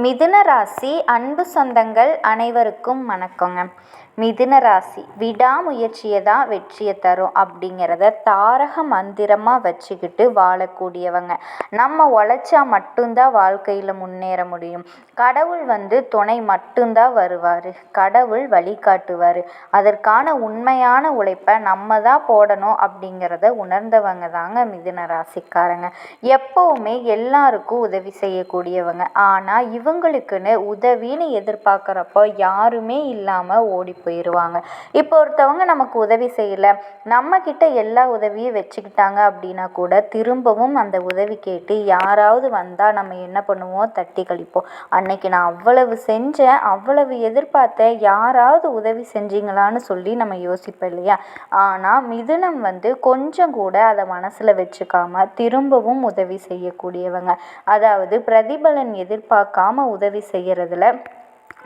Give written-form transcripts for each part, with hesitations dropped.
மிதுன ராசி அன்பு சொந்தங்கள் அனைவருக்கும் வணக்கங்க. மிதுன ராசி விடாமுயற்சியை தான் வெற்றியை தரும் அப்படிங்கிறத தாரக மந்திரமாக வச்சுக்கிட்டு வாழக்கூடியவங்க. நம்ம உழைச்சா மட்டும்தான் வாழ்க்கையில் முன்னேற முடியும். கடவுள் துணை மட்டும்தான் வருவார். கடவுள் வழிகாட்டுவார். அதற்கான உண்மையான உழைப்பை நம்ம தான் போடணும் அப்படிங்கிறத உணர்ந்தவங்க தாங்க மிதுன ராசிக்காரங்க. எப்போவுமே எல்லாருக்கும் உதவி செய்யக்கூடியவங்க. ஆனால் இவங்களுக்குன்னு உதவின்னு எதிர்பார்க்குறப்போ யாருமே இல்லாமல் ஓடி போயிடுவாங்க. இப்போ ஒருத்தவங்க நமக்கு உதவி செய்யலை, நம்மக்கிட்ட எல்லா உதவியும் வச்சுக்கிட்டாங்க அப்படின்னா கூட திரும்பவும் அந்த உதவி கேட்டு யாராவது வந்தால் நம்ம என்ன பண்ணுவோம்? தட்டி கழிப்போம். அன்னைக்கு நான் அவ்வளவு செஞ்சேன், அவ்வளவு எதிர்பார்த்தேன், யாராவது உதவி செஞ்சீங்களான்னு சொல்லி நம்ம யோசிப்போம் இல்லையா? ஆனால் மிதுனம் கொஞ்சம் கூட அதை மனசில் வச்சுக்காம திரும்பவும் உதவி செய்யக்கூடியவங்க. அதாவது பிரதிபலன் எதிர்பார்க்காம உதவி செய்கிறதுல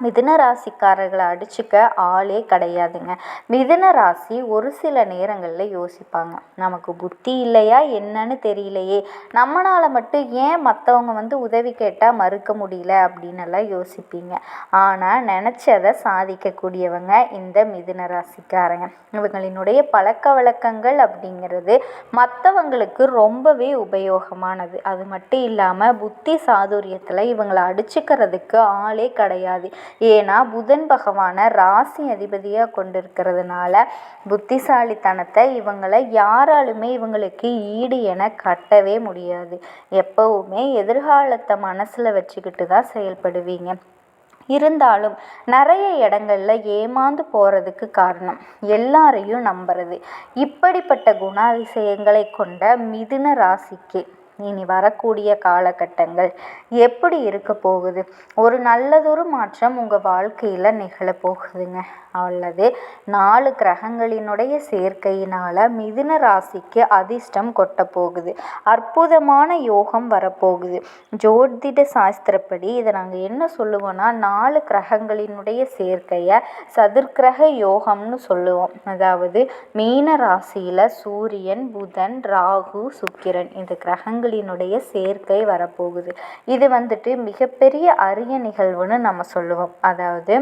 மிதுன ராசிக்காரர்களை அடிச்சுக்க ஆளே கிடையாதுங்க. மிதுன ராசி ஒரு சில நேரங்களில் யோசிப்பாங்க, நமக்கு புத்தி இல்லையா என்னன்னு தெரியலையே, நம்மளால் மட்டும் ஏன் மற்றவங்க உதவி கேட்டால் மறுக்க முடியல அப்படின்னு எல்லாம் யோசிப்பீங்க. ஆனால் நினச்சதை சாதிக்கக்கூடியவங்க இந்த மிதுன ராசிக்காரங்க. இவங்களினுடைய பழக்க வழக்கங்கள் அப்படிங்கிறது மற்றவங்களுக்கு ரொம்பவே உபயோகமானது. அது மட்டும் இல்லாமல் புத்தி சாதுரியத்தில் இவங்களை அடிச்சுக்கிறதுக்கு ஆளே கிடையாது. ஏன்னா புதன் பகவானை ராசி அதிபதியாக கொண்டிருக்கிறதுனால புத்திசாலித்தனத்தை இவங்களை யாராலுமே இவங்களுக்கு ஈடு என கட்டவே முடியாது. எப்பவுமே எதிர்காலத்தை மனசில் வச்சுக்கிட்டு தான் செயல்படுவீங்க. இருந்தாலும் நிறைய இடங்கள்ல ஏமாந்து போகிறதுக்கு காரணம் எல்லாரையும் நம்புறது. இப்படிப்பட்ட குணாதிசயங்களை கொண்ட மிதுன ராசிக்கு இனி வரக்கூடிய காலகட்டங்கள் எப்படி இருக்க போகுது? ஒரு நல்லதொரு மாற்றம் உங்கள் வாழ்க்கையில் நிகழப்போகுதுங்க. அல்லது 4 கிரகங்களினுடைய சேர்க்கையினால் மிதுன ராசிக்கு அதிர்ஷ்டம் கொட்ட போகுது. அற்புதமான யோகம் வரப்போகுது. ஜோதிட சாஸ்திரப்படி இதை நாங்கள் என்ன சொல்லுவோம்னா 4 கிரகங்களினுடைய சேர்க்கையை சதுர்கிரக யோகம்னு சொல்லுவோம். அதாவது மீன ராசியில் சூரியன், புதன், ராகு, சுக்கிரன் இந்த கிரகங்களினுடைய சேர்க்கை வரப்போகுது. இது மிகப்பெரிய அரிய நிகழ்வுன்னு நம்ம சொல்லுவோம். அதாவது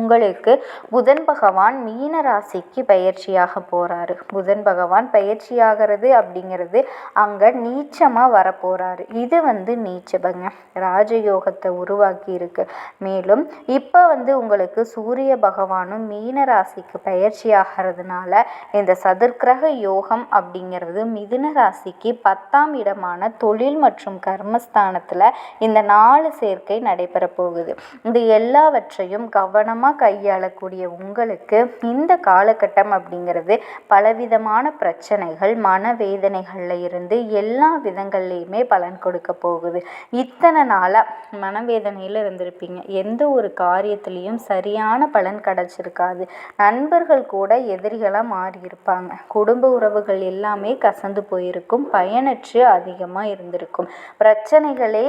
உங்களுக்கு புதன் பகவான் மீன ராசிக்கு பயிற்சியாக போகிறாரு. புதன் பகவான் பயிற்சியாகிறது அப்படிங்கிறது அங்கே நீச்சமாக வரப்போகிறாரு. இது நீச்சபங்க ராஜயோகத்தை உருவாக்கி இருக்கு. மேலும் இப்போ உங்களுக்கு சூரிய பகவானும் மீன ராசிக்கு பயிற்சியாகிறதுனால இந்த சதுர்கிரக யோகம் அப்படிங்கிறது மிதுன ராசிக்கு 10ஆம் இடமான தொழில் மற்றும் கர்மஸ்தானத்தில் இந்த 4 சேர்க்கை நடைபெற போகுது. இது எல்லாவற்றையும் கவனமாக கையாளக்கூடிய உங்களுக்கு இந்த காலகட்டம் அப்படிங்கிறது பலவிதமான பிரச்சனைகள், மனவேதனைகள்ல இருந்து எல்லா விதங்கள்லையுமே பலன் கொடுக்க போகுது. இத்தனை நாளாக மனவேதனையில் இருந்திருப்பீங்க. எந்த ஒரு காரியத்திலையும் சரியான பலன் கிடைச்சிருக்காது. நண்பர்கள் கூட எதிரிகளாக மாறியிருப்பாங்க. குடும்ப உறவுகள் எல்லாமே கசந்து போயிருக்கும். பயனற்று அதிகமாக இருந்திருக்கும். பிரச்சனைகளே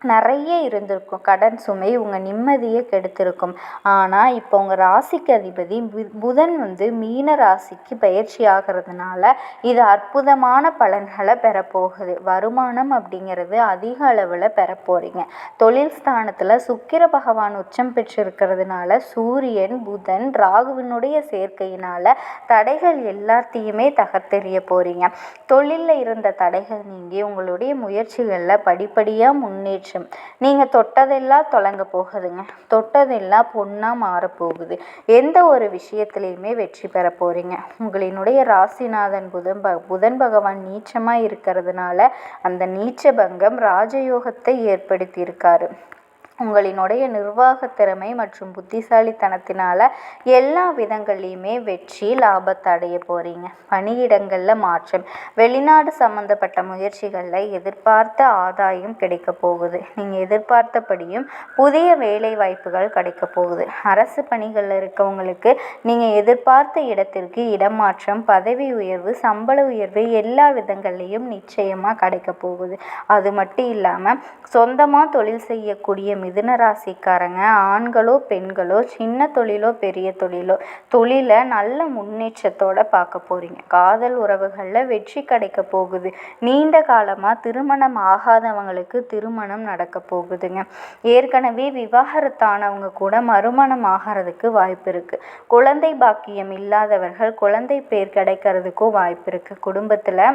நிறைய இருந்திருக்கும். கடன் சுமை உங்கள் நிம்மதியை கெடுத்திருக்கும். ஆனால் இப்போ உங்கள் ராசிக்கு அதிபதி புதன் மீன ராசிக்கு பயிற்சி ஆகிறதுனால இது அற்புதமான பலன்களை பெறப்போகுது. வருமானம் அப்படிங்கிறது அதிக அளவில் பெறப்போறீங்க. தொழில் ஸ்தானத்தில் சுக்கிர பகவான் உச்சம் பெற்றிருக்கிறதுனால சூரியன், புதன், ராகுவினுடைய சேர்க்கையினால் தடைகள் எல்லாத்தையுமே தகர்த்தெறிய போகிறீங்க. தொழிலில் இருந்த தடைகள் நீங்கி உங்களுடைய முயற்சிகளில் படிப்படியாக முன்னேற்றம். நீங்கள் தொட்டதெல்லாம் தொடங்க போகுதுங்க. தொட்டதெல்லாம் பொண்ணா மாறப்போகுது. எந்த ஒரு விஷயத்திலையுமே வெற்றி பெற போறீங்க. உங்களினுடைய ராசிநாதன் புதன் பகவான் நீச்சமாக இருக்கிறதுனால அந்த நீச்ச பங்கம் ராஜயோகத்தை ஏற்படுத்தி இருக்காரு. உங்களினுடைய நிர்வாக திறமை மற்றும் புத்திசாலித்தனத்தினால எல்லா விதங்கள்லையுமே வெற்றி, லாபத்தை அடைய போகிறீங்க. பணியிடங்களில் மாற்றம், வெளிநாடு சம்மந்தப்பட்ட முயற்சிகளில் எதிர்பார்த்த ஆதாயம் கிடைக்க போகுது. நீங்கள் எதிர்பார்த்தபடியும் புதிய வேலை வாய்ப்புகள் கிடைக்க போகுது. அரசு பணிகளில் இருக்கவங்களுக்கு நீங்கள் எதிர்பார்த்த இடத்திற்கு இடமாற்றம், பதவி உயர்வு, சம்பள உயர்வு எல்லா விதங்கள்லையும் நிச்சயமாக கிடைக்க போகுது. அது மட்டும் இல்லாமல் சொந்தமாக தொழில் செய்யக்கூடிய மிதுன ராசிக்காரங்க ஆண்களோ பெண்களோ சின்ன தொழிலோ பெரிய தொழிலை நல்ல முன்னேற்றத்தோட பார்க்க போகிறீங்க. காதல் உறவுகளில் வெற்றி கிடைக்க போகுது. நீண்ட காலமாக திருமணம் ஆகாதவங்களுக்கு திருமணம் நடக்க போகுதுங்க. ஏற்கனவே விவாகரத்தானவங்க கூட மறுமணம் ஆகிறதுக்கு வாய்ப்பு இருக்குது. குழந்தை பாக்கியம் இல்லாதவர்கள் குழந்தை பேர் கிடைக்கிறதுக்கும் வாய்ப்பு இருக்குது. குடும்பத்தில்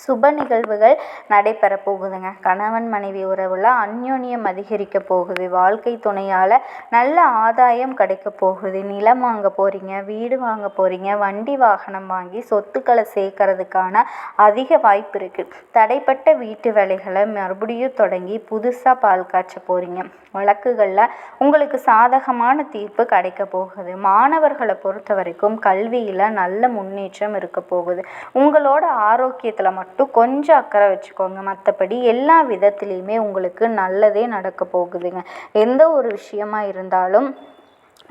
சுப நிகழ்வுகள் நடைபெற போகுதுங்க. கணவன் மனைவி உறவில் அந்யோன்யம் அதிகரிக்க போகுது. வாழ்க்கை துணையால் நல்ல ஆதாயம் கிடைக்க போகுது. நிலம் வாங்க போகிறீங்க, வீடு வாங்க போகிறீங்க, வண்டி வாகனம் வாங்கி சொத்துக்களை சேர்க்கறதுக்கான அதிக வாய்ப்பு இருக்குது. தடைப்பட்ட வீட்டு வேலைகளை மறுபடியும் தொடங்கி புதுசாக பால் காய்ச்ச போகிறீங்க. வழக்குகளில் உங்களுக்கு சாதகமான தீர்ப்பு கிடைக்க போகுது. மாணவர்களை பொறுத்த வரைக்கும் கல்வியில் நல்ல முன்னேற்றம் இருக்க போகுது. உங்களோட ஆரோக்கியத்தில் மட்டும் கொஞ்சம் அக்கறை வச்சுக்கோங்க. மற்றபடி எல்லா விதத்துலேயுமே உங்களுக்கு நல்லதே நடக்க போகுதுங்க. எந்த ஒரு விஷயமா இருந்தாலும்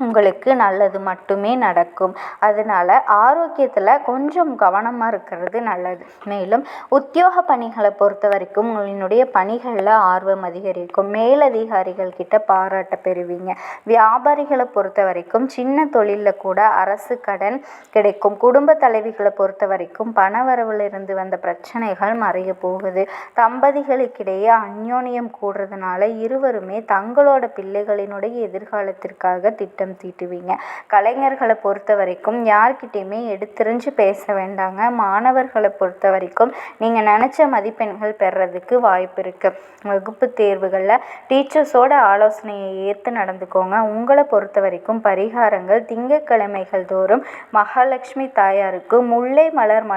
உங்களுக்கு நல்லது மட்டுமே நடக்கும். அதனால் ஆரோக்கியத்தில் கொஞ்சம் கவனமாக இருக்கிறது நல்லது. மேலும் உத்தியோக பணிகளை பொறுத்த வரைக்கும் உங்களுடைய பணிகளில் ஆர்வம் அதிகரிக்கும். மேலதிகாரிகள் கிட்ட பாராட்ட பெறுவீங்க. வியாபாரிகளை பொறுத்த வரைக்கும் சின்ன தொழிலில் கூட அரசு கடன் கிடைக்கும். குடும்ப தலைவிகளை பொறுத்த வரைக்கும் பணவரவிலிருந்து வந்த பிரச்சனைகள் மறைய போகுது. தம்பதிகளுக்கிடையே அந்யோன்யம் கூடுறதுனால இருவருமே தங்களோட பிள்ளைகளினுடைய எதிர்காலத்திற்காக திட்டம் தீட்டுவீங்க. கலைஞர்களை பொறுத்த வரைக்கும் யார்கிட்டையுமே எடுத்துரிஞ்சு பேச வேண்டாங்க. மாணவர்களை பொறுத்த வரைக்கும் நீங்கள் நினச்ச மதிப்பெண்கள் பெறதுக்கு வாய்ப்பு இருக்குது. வகுப்பு தேர்வுகளில் டீச்சர்ஸோட ஆலோசனையை ஏற்று நடந்துக்கோங்க. உங்களை பொறுத்த வரைக்கும் பரிகாரங்கள் திங்கட்கிழமைகள் தோறும் மகாலட்சுமி தாயாருக்கு முல்லை மலர்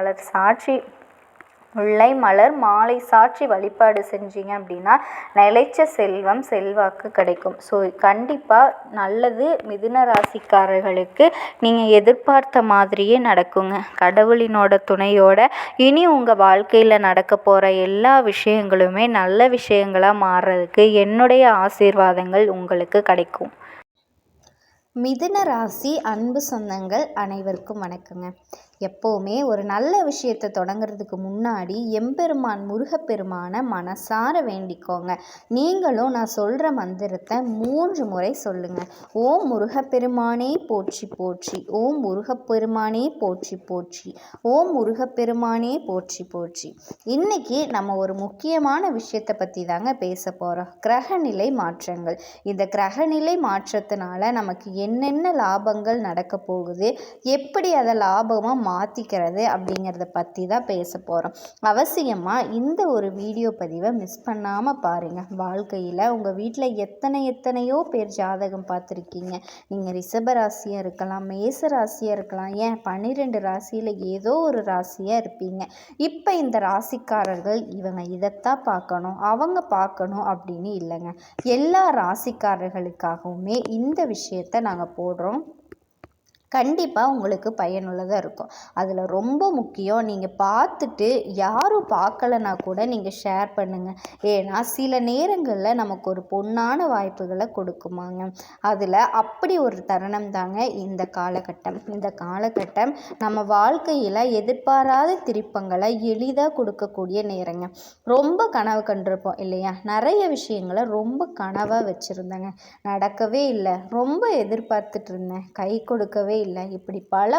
மாலை சாட்சி வழிபாடு செஞ்சீங்க அப்படின்னா நிலைச்ச செல்வம் செல்வாக்கு கிடைக்கும். ஸோ கண்டிப்பாக நல்லது மிதுன ராசிக்காரர்களுக்கு நீங்கள் எதிர்பார்த்த மாதிரியே நடக்குங்க. கடவுளினோட துணையோட இனி உங்கள் வாழ்க்கையில் நடக்க போகிற எல்லா விஷயங்களுமே நல்ல விஷயங்களாக மாறுறதுக்கு என்னுடைய ஆசீர்வாதங்கள் உங்களுக்கு கிடைக்கும். மிதுன ராசி அன்பு சொந்தங்கள் அனைவருக்கும் வணக்கங்க. எப்போவுமே ஒரு நல்ல விஷயத்தை தொடங்கிறதுக்கு முன்னாடி எம்பெருமான் முருகப்பெருமானை மனசார வேண்டிக்கோங்க. நீங்களும் நான் சொல்கிற மந்திரத்தை 3 முறை சொல்லுங்கள். ஓம் முருகப்பெருமானே போற்றி போற்றி, ஓம் முருகப்பெருமானே போற்றி போற்றி, ஓம் முருகப்பெருமானே போற்றி போற்றி. இன்றைக்கி நம்ம ஒரு முக்கியமான விஷயத்தை பற்றி தாங்க பேச போகிறோம். கிரகநிலை மாற்றங்கள். இந்த கிரகநிலை மாற்றத்தினால நமக்கு என்னென்ன லாபங்கள் நடக்க போகுது, எப்படி அதை லாபமாக மாற்றிக்கிறது அப்படிங்கிறத பற்றி தான் பேச போகிறோம். அவசியமாக இந்த ஒரு வீடியோ பதிவை மிஸ் பண்ணாமல் பாருங்கள். வாழ்க்கையில் உங்கள் வீட்டில் எத்தனையோ பேர் ஜாதகம் பார்த்துருக்கீங்க. நீங்கள் ரிஷப ராசியாக இருக்கலாம், மேச ராசியாக இருக்கலாம், ஏன் 12 ராசியில் ஏதோ ஒரு ராசியாக இருப்பீங்க. இப்போ இந்த ராசிக்காரர்கள் இவங்க இதைத்தான் பார்க்கணும் அவங்க பார்க்கணும் அப்படின்னு இல்லைங்க. எல்லா ராசிக்காரர்களுக்காகவுமே இந்த விஷயத்தை நாங்கள் போடுறோம். கண்டிப்பாக உங்களுக்கு பயனுள்ளதாக இருக்கும். அதில் ரொம்ப முக்கியம், நீங்கள் பார்த்துட்டு யாரும் பார்க்கலனா கூட நீங்கள் ஷேர் பண்ணுங்கள். ஏன்னா சில நேரங்களில் நமக்கு ஒரு பொன்னான வாய்ப்புகளை கொடுக்குமாங்க. அதில் அப்படி ஒரு தருணம் தாங்க இந்த காலகட்டம். இந்த காலகட்டம் நம்ம வாழ்க்கையில் எதிர்பாராத திருப்பங்களை எளிதாக கொடுக்கக்கூடிய நேரங்க. ரொம்ப கனவு கண்டிருப்போம் இல்லையா? நிறைய விஷயங்களை ரொம்ப கனவாக வச்சுருந்தேங்க, நடக்கவே இல்லை. ரொம்ப எதிர்பார்த்துட்டு இருந்தேன், கை கொடுக்கவே இல்லை. இப்படி பல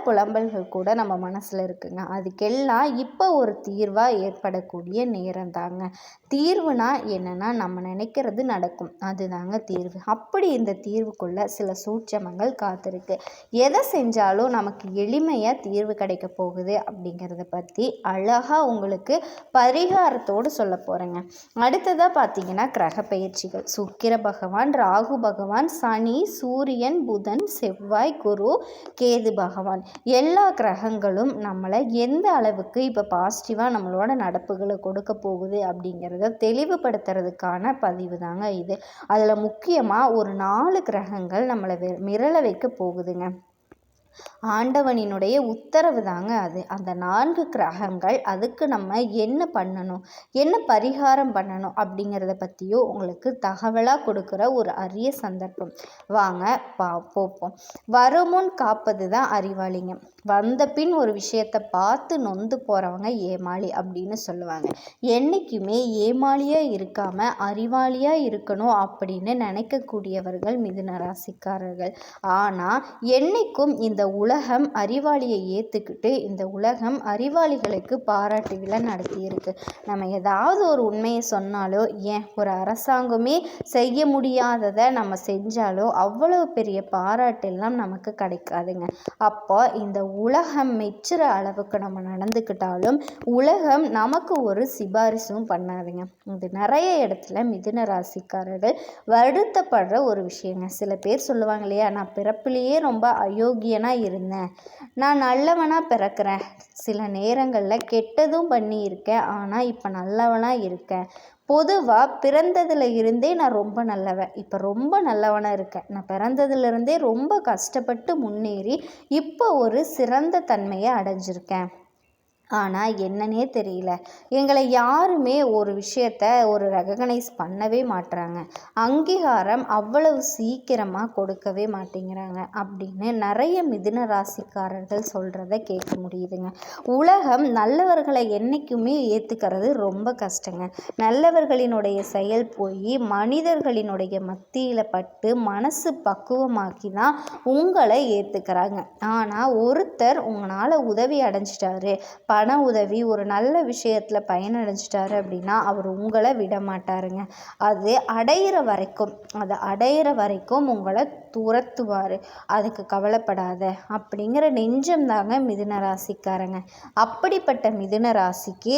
புலம்பல்கள் கூட நம்ம மனசில் இருக்குங்க. அதுக்கெல்லாம் இப்போ ஒரு தீர்வாக ஏற்படக்கூடிய நேரம் தாங்க. தீர்வுனா என்னன்னா நம்ம நினைக்கிறது நடக்கும், அதுதாங்க தீர்வு. அப்படி இந்த தீர்வுக்குள்ள சில சூட்சமங்கள் காத்திருக்கு. எதை செஞ்சாலும் நமக்கு எளிமையாக தீர்வு கிடைக்க போகுது அப்படிங்கிறத பற்றி அழகாக உங்களுக்கு பரிகாரத்தோடு சொல்ல போகிறேங்க. அடுத்ததாக பார்த்தீங்கன்னா கிரக பயிற்சிகள். சுக்கிர பகவான், ராகு பகவான், சனி, சூரியன், புதன், செவ்வாய், குரு, கேது பகவான், எல்லா கிரகங்களும் நம்மளை எந்த அளவுக்கு இப்போ பாசிட்டிவாக நம்மளோட நடப்புகளை கொடுக்க போகுது அப்படிங்கிறத தெளிவுபடுத்துறதுக்கான பதிவு தாங்க இது. அதில் முக்கியமாக ஒரு 4 கிரகங்கள் நம்மளை மிரள வைக்க போகுதுங்க. ஆண்டவனினுடைய உத்தரவு தாங்க அது. அந்த 4 கிரகங்கள் அதுக்கு நம்ம என்ன பண்ணணும், என்ன பரிகாரம் பண்ணணும் அப்படிங்கிறத பற்றியும் உங்களுக்கு தகவலாக கொடுக்குற ஒரு அரிய சந்தர்ப்பம். வாங்க போப்போம். வருமுன் காப்பது தான் அறிவாளிங்க. வந்த பின் ஒரு விஷயத்தை பார்த்து நொந்து போகிறவங்க ஏமாளி அப்படின்னு சொல்லுவாங்க. என்றைக்குமே ஏமாளியாக இருக்காமல் அறிவாளியாக இருக்கணும் அப்படின்னு நினைக்கக்கூடியவர்கள் மிதுன ராசிக்காரர்கள். ஆனால் என்றைக்கும் இந்த உலகம் அறிவாளியை ஏற்றுக்கிட்டு இந்த உலகம் அறிவாளிகளுக்கு பாராட்டு விழா நடத்தியிருக்கு. நம்ம ஏதாவது ஒரு உண்மையை சொன்னாலோ, ஏன் ஒரு அரசாங்கமே செய்ய முடியாததை நம்ம செஞ்சாலோ அவ்வளவு பெரிய பாராட்டெல்லாம் நமக்கு கிடைக்காதுங்க. அப்போ இந்த உலகம் மெச்சுற அளவுக்கு நம்ம நடந்துக்கிட்டாலும் உலகம் நமக்கு ஒரு சிபாரிசும் பண்ணாதுங்க. இது நிறைய இடத்துல மிதுன ராசிக்காரர்கள் வருத்தப்படுற ஒரு விஷயங்க. சில பேர் சொல்லுவாங்க இல்லையா, நான் பிறப்பிலேயே ரொம்ப அயோக்கியனாக இருந்தேன், நான் நல்லவனாக பிறக்கிறேன், சில நேரங்களில் கெட்டதும் பண்ணியிருக்கேன், ஆனால் இப்போ நல்லவனாக இருக்கேன், பொதுவாக பிறந்ததில் இருந்தே நான் ரொம்ப நல்லவன், இப்போ ரொம்ப நல்லவனாக இருக்கேன், நான் பிறந்ததுலேருந்தே ரொம்ப கஷ்டப்பட்டு முன்னேறி இப்போ ஒரு சிறந்த தன்மையை அடைஞ்சிருக்கேன், ஆனால் என்னன்னே தெரியல, எங்களை யாருமே ஒரு விஷயத்த ஒரு ரெகக்னைஸ் பண்ணவே மாட்டுறாங்க, அங்கீகாரம் அவ்வளவு சீக்கிரமாக கொடுக்கவே மாட்டேங்கிறாங்க அப்படின்னு நிறைய மிதுன ராசிக்காரர்கள் சொல்கிறத கேட்க முடியுதுங்க. உலகம் நல்லவர்களை என்றைக்குமே ஏற்றுக்கிறது ரொம்ப கஷ்டங்க. நல்லவர்களினுடைய செயல் போய் மனிதர்களினுடைய மத்தியில் பட்டு மனசு பக்குவமாக்கி தான் உங்களை ஏற்றுக்கிறாங்க. ஆனால் ஒருத்தர் உங்களால் உதவி அடைஞ்சிட்டாரு, பண உதவி, ஒரு நல்ல விஷயத்தில் பயனடைஞ்சிட்டாரு அப்படின்னா அவர் உங்களை விட மாட்டாருங்க. அது அடையிற வரைக்கும் உங்களை துரத்துவார், அதுக்கு கவலைப்படாத அப்படிங்கிற நெஞ்சம் தாங்க மிதுன ராசிக்காரங்க. அப்படிப்பட்ட மிதுன ராசிக்கு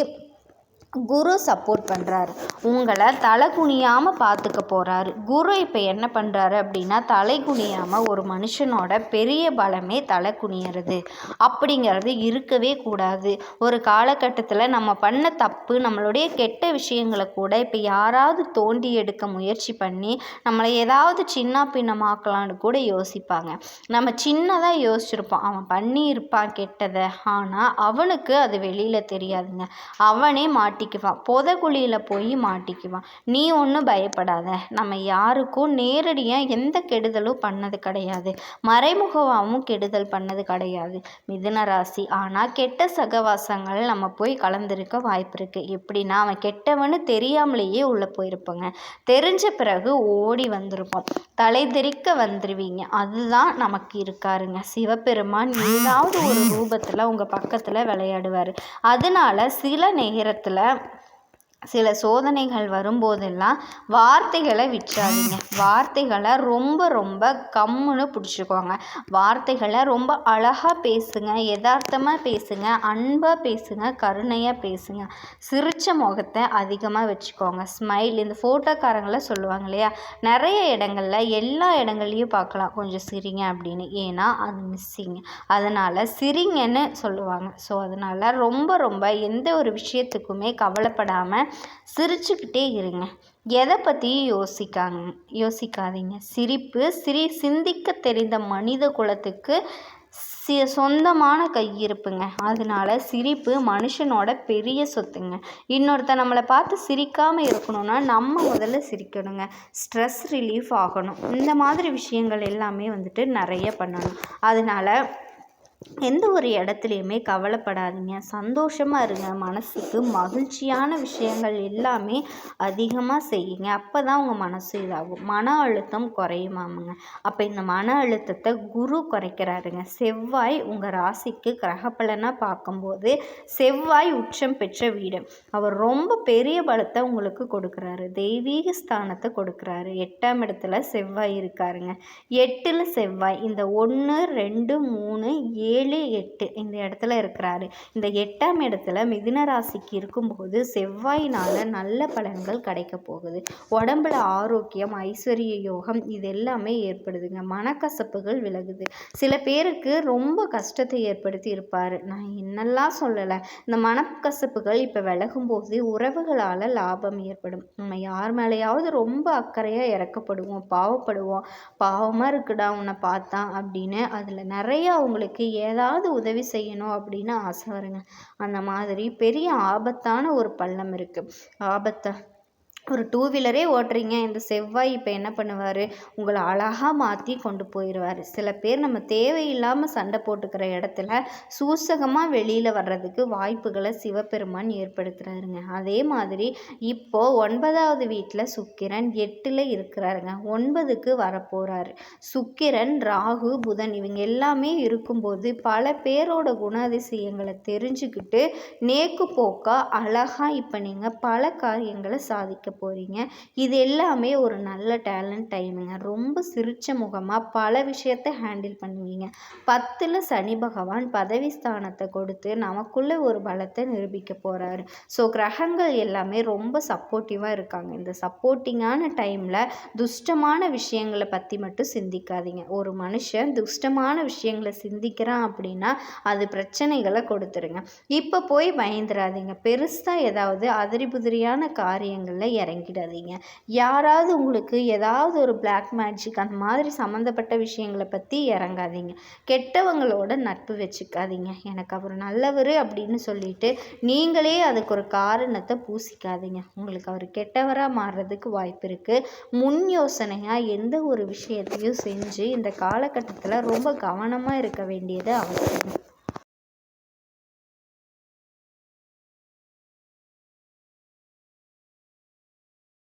குரு சப்போர்ட் பண்ணுறாரு, உங்களை தலை குனியாமல் பார்த்துக்க போகிறாரு. குரு இப்போ என்ன பண்ணுறாரு அப்படின்னா, தலை குனியாமல் ஒரு மனுஷனோட பெரிய பலமே தலை குனியறது அப்படிங்கிறது இருக்கவே கூடாது. ஒரு காலகட்டத்தில் நம்ம பண்ண தப்பு, நம்மளுடைய கெட்ட விஷயங்களை கூட இப்போ யாராவது தோண்டி எடுக்க முயற்சி பண்ணி நம்மளை ஏதாவது சின்ன பின்னமாக்கலான்னு கூட யோசிப்பாங்க. நம்ம சின்னதாக யோசிச்சிருப்போம், அவன் பண்ணியிருப்பான் கெட்டதை, ஆனால் அவனுக்கு அது வெளியில் தெரியாதுங்க. அவனே மாட்டிக்குவான், புதகுழியில் போய் மாட்டிக்குவான். நீ ஒன்றும் பயப்படாத, நம்ம யாருக்கும் நேரடியாக எந்த கெடுதலும் பண்ணது கிடையாது, மறைமுகமாகவும் கெடுதல் பண்ணது கிடையாது மிதுன ராசி. ஆனால் கெட்ட சகவாசங்கள் நம்ம போய் கலந்துருக்க வாய்ப்பு இருக்குது. எப்படின்னா, அவன் கெட்டவனு தெரியாமலேயே உள்ளே போயிருப்போங்க, தெரிஞ்ச பிறகு ஓடி வந்திருப்போம், தலை தெறிக்க வந்துடுவீங்க. அதுதான் நமக்கு இருக்காருங்க. சிவபெருமான் ஏதாவது ஒரு ரூபத்தில் உங்கள் பக்கத்தில் விளையாடுவார். அதனால சில நேரத்தில் சில சோதனைகள் வரும்போதெல்லாம் வார்த்தைகளை விட்டுறாதீங்க. வார்த்தைகளை ரொம்ப ரொம்ப கம்முன்னு பிடிச்சிக்கோங்க. வார்த்தைகளை ரொம்ப அழகாக பேசுங்க, யதார்த்தமாக பேசுங்க, அன்பாக பேசுங்க, கருணையாக பேசுங்க. சிரித்த முகத்தை அதிகமாக வச்சுக்கோங்க, ஸ்மைல். இந்த ஃபோட்டோக்காரங்களை சொல்லுவாங்க இல்லையா, நிறைய இடங்களில் எல்லா இடங்கள்லையும் பார்க்கலாம் கொஞ்சம் சிரிங்க அப்படின்னு, ஏன்னா அது மிஸ்ஸிங், அதனால் சிரிங்கன்னு சொல்லுவாங்க. ஸோ அதனால் ரொம்ப ரொம்ப எந்த ஒரு விஷயத்துக்குமே கவலைப்படாமல் சிரிச்சுக்கிட்டே இருங்க. எதை பற்றியும் யோசிக்காதீங்க. சிந்திக்க தெரிந்த மனித குலத்துக்கு சொந்தமான கையிருப்புங்க. அதனால சிரிப்பு மனுஷனோட பெரிய சொத்துங்க. இன்னொருத்தர் நம்மளை பார்த்து சிரிக்காமல் இருக்கணும்னா நம்ம முதல்ல சிரிக்கணுங்க. ஸ்ட்ரெஸ் ரிலீஃப் ஆகணும். இந்த மாதிரி விஷயங்கள் எல்லாமே நிறைய பண்ணணும். அதனால எந்த ஒரு இடத்துலையுமே கவலைப்படாதீங்க, சந்தோஷமாக இருங்க. மனசுக்கு மகிழ்ச்சியான விஷயங்கள் எல்லாமே அதிகமாக செய்யுங்க. அப்போ தான் உங்கள் மனசு இதாகும், மன அழுத்தம் குறையுமாமுங்க. அப்போ இந்த மன அழுத்தத்தை குரு குறைக்கிறாருங்க. செவ்வாய் உங்கள் ராசிக்கு கிரகப்பலனாக பார்க்கும்போது செவ்வாய் உச்சம் பெற்ற வீடு, அவர் ரொம்ப பெரிய பலத்தை உங்களுக்கு கொடுக்குறாரு, தெய்வீக ஸ்தானத்தை கொடுக்குறாரு. 8ஆம் இடத்துல செவ்வாய் இருக்காருங்க. 8ல் செவ்வாய் இந்த 1 2 3 7 8 இந்த இடத்துல இருக்கிறாரு. இந்த 8ஆம் இடத்துல மிதுன ராசிக்கு இருக்கும்போது செவ்வாயினால நல்ல பலன்கள் கிடைக்க போகுது. உடம்புல ஆரோக்கியம், ஐஸ்வர்ய யோகம் இது எல்லாமே ஏற்படுதுங்க. மனக்கசப்புகள் விலகுது. சில பேருக்கு ரொம்ப கஷ்டத்தை ஏற்படுத்தி இருப்பார், நான் என்னெல்லாம் சொல்லலை. இந்த மனக்கசப்புகள் இப்போ விலகும்போது உறவுகளால் லாபம் ஏற்படும். நம்ம யார் மேலேயாவது ரொம்ப அக்கறையாக இறக்கப்படுவோம், பாவமாக இருக்குடா உன்னை பார்த்தா அப்படின்னு, அதில் நிறைய அவங்களுக்கு ஏதாவது உதவி செய்யணும் அப்படின்னு ஆசை வருங்க. அந்த மாதிரி பெரிய ஆபத்தான ஒரு பள்ளம் இருக்குது. ஒரு டூ வீலரே ஓட்டுறீங்க, இந்த செவ்வாய் இப்போ என்ன பண்ணுவார், உங்களை அழகாக மாற்றி கொண்டு போயிடுவார். சில பேர் நம்ம தேவையில்லாமல் சண்டை போட்டுக்கிற இடத்துல சூசகமாக வெளியில் வர்றதுக்கு வாய்ப்புகளை சிவபெருமான் ஏற்படுத்துகிறாருங்க. அதே மாதிரி இப்போது 9வது வீட்டில் சுக்கிரன் 8ல் இருக்கிறாருங்க. 9க்கு வரப்போகிறாரு. சுக்கிரன், ராகு, புதன் இவங்க எல்லாமே இருக்கும்போது பல பேரோட குணாதிசயங்களை தெரிஞ்சுக்கிட்டு நேக்கு போக்கா அழகாக இப்போ நீங்கள் பல காரியங்களை சாதிக்க போகிறீங்க. இது எல்லாமே ஒரு நல்ல டேலண்ட் டைமுங்க. ரொம்ப சிரிச்ச முகமாக பல விஷயத்தை ஹேண்டில் பண்ணுவீங்க. 10ல் சனி பகவான் பதவி ஸ்தானத்தை கொடுத்து நமக்குள்ள ஒரு பலத்தை நிரூபிக்க போகிறாரு. ஸோ கிரகங்கள் எல்லாமே ரொம்ப சப்போர்ட்டிவாக இருக்காங்க. இந்த சப்போர்ட்டிங்கான டைமில் துஷ்டமான விஷயங்களை பற்றி மட்டும் சிந்திக்காதீங்க. ஒரு மனுஷன் துஷ்டமான விஷயங்களை சிந்திக்கிறான் அப்படின்னா அது பிரச்சனைகளை கொடுத்துருங்க. இப்போ போய் பயந்துடாதீங்க. பெருசாக ஏதாவது அதிரிபுதிரியான காரியங்களில் இறங்கிடாதீங்க. யாராவது உங்களுக்கு ஏதாவது ஒரு பிளாக் மேஜிக் அந்த மாதிரி சம்மந்தப்பட்ட விஷயங்களை பற்றி இறங்காதீங்க. கெட்டவங்களோட நட்பு வச்சுக்காதீங்க. எனக்கு அவர் நல்லவர் அப்படின்னு சொல்லிட்டு நீங்களே அதுக்கு ஒரு காரணத்தை பூசிக்காதீங்க. உங்களுக்கு அவர் கெட்டவராக மாறுறதுக்கு வாய்ப்பு இருக்குது. முன் யோசனையாக எந்த ஒரு விஷயத்தையும் செஞ்சு இந்த காலகட்டத்தில் ரொம்ப கவனமாக இருக்க வேண்டியது அவசியம்.